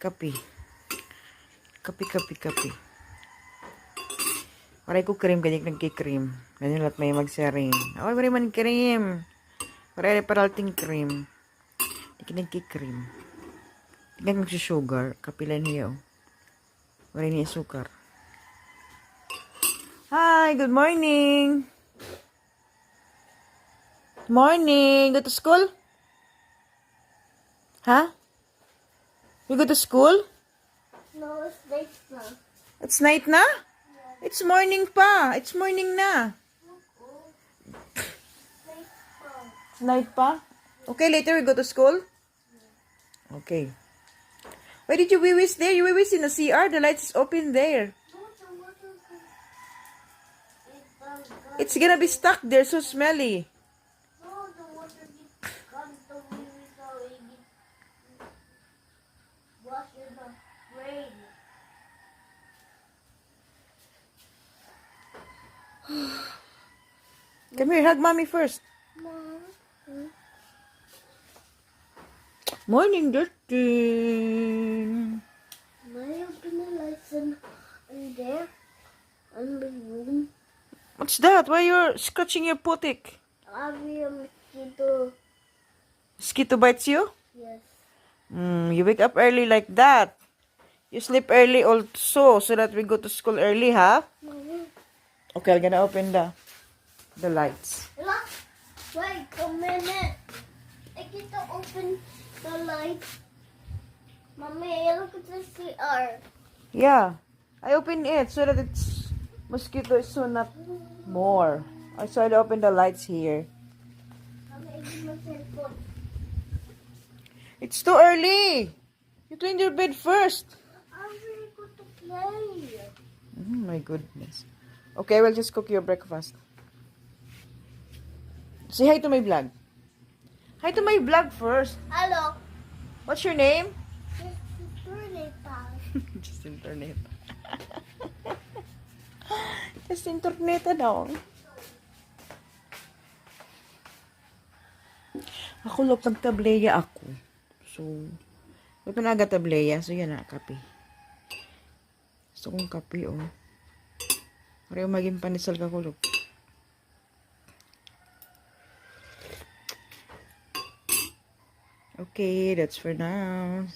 Kape. Kape. Waray ko cream, ganyan nagki-cream. Ganyan lahat may magsaring. Ay, waray man cream. Waray paralting cream. Nagki-cream. Tingnan magsusugar. Kapilan niya, oh. Waray niya sukar. Hi, good morning. Morning. Go to school? Huh? You go to school? No, it's night now. It's night na? It's morning pa. It's morning na. It's night pa? Okay, later we go to school? Okay. Why did you wee-wiss there? You wee-wiss in the CR. The lights is open there. It's gonna be stuck there, so smelly. No, the water gets gone to me so it gets washed in the rain. Come here, hug mommy first. Mom, Morning, Justin. may open the lights in there in the room. What's that? Why you're scratching your putik? I be a mosquito. Mosquito bites you? Yes. You wake up early like that. You sleep early also so that we go to school early, huh? Mama, Okay, I'm gonna open the lights. look. Wait a minute. I get to open the light. Mommy, look at the CR. Yeah, I open it so that it's mosquito is so not more. I so I open the lights here. Mommy, I give my cellphone. It's too early. You clean your bed first. I'm really good to play. Oh my goodness. Okay, we'll just cook your breakfast. Say hi to my vlog. Hi to my vlog first. Hello. What's your name? Just internet. Just internet daw. Ako log tableya ako. So, may panaga tableya. So, yan na, kape. Gusto kong kape, oh. Pareho maging panisal ka kulog. Okay, that's for now.